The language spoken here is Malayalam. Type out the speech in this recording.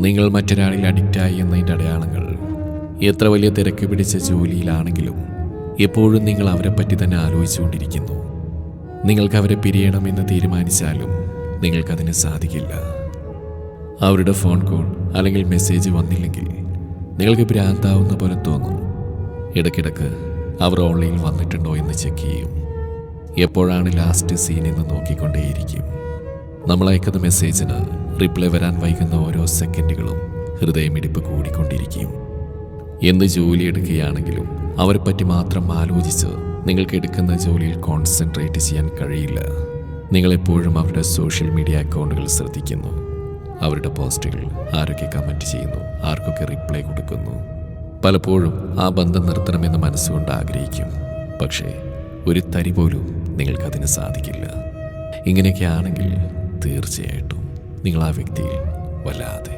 നിങ്ങൾ മറ്റൊരാളിൽ അഡിക്റ്റായി എന്നതിൻ്റെ അടയാളങ്ങൾ. എത്ര വലിയ തിരക്ക് പിടിച്ച ജോലിയിലാണെങ്കിലും എപ്പോഴും നിങ്ങൾ അവരെപ്പറ്റി തന്നെ ആലോചിച്ചുകൊണ്ടിരിക്കുന്നു. നിങ്ങൾക്ക് അവരെ പിരിയണമെന്ന് തീരുമാനിച്ചാലും നിങ്ങൾക്കതിന് സാധിക്കില്ല. അവരുടെ ഫോൺ കോൾ അല്ലെങ്കിൽ മെസ്സേജ് വന്നില്ലെങ്കിൽ നിങ്ങൾക്ക് ഭ്രാന്താവുന്ന പോലെ തോന്നും. ഇടയ്ക്കിടയ്ക്ക് അവർ ഓൺലൈനിൽ വന്നിട്ടുണ്ടോ എന്ന് ചെക്ക് ചെയ്യും. എപ്പോഴാണ് ലാസ്റ്റ് സീൻ എന്ന് നോക്കിക്കൊണ്ടേയിരിക്കും. നമ്മൾ അയക്കുന്ന മെസ്സേജിന് റിപ്ലൈ വരാൻ വൈകുന്ന ഓരോ സെക്കൻഡുകളും ഹൃദയമിടിപ്പ് കൂടിക്കൊണ്ടിരിക്കും. എന്ത് ജോലി എടുക്കുകയാണെങ്കിലും അവരെപ്പറ്റി മാത്രം ആലോചിച്ച് നിങ്ങൾക്ക് എടുക്കുന്ന ജോലിയിൽ കോൺസെൻട്രേറ്റ് ചെയ്യാൻ കഴിയില്ല. നിങ്ങളെപ്പോഴും അവരുടെ സോഷ്യൽ മീഡിയ അക്കൗണ്ടുകൾ ശ്രദ്ധിക്കുന്നു. അവരുടെ പോസ്റ്റുകൾ ആരൊക്കെ കമൻറ്റ് ചെയ്യുന്നു, ആർക്കൊക്കെ റിപ്ലൈ കൊടുക്കുന്നു. പലപ്പോഴും ആ ബന്ധം നിർത്തണമെന്ന് മനസ്സുകൊണ്ട് ആഗ്രഹിക്കും. പക്ഷേ ഒരു തരി പോലും നിങ്ങൾക്കതിന് സാധിക്കില്ല. ഇങ്ങനെയൊക്കെ ആണെങ്കിൽ തീർച്ചയായിട്ടും നിങ്ങൾ ആ വ്യക്തിയിൽ വല്ലാതെ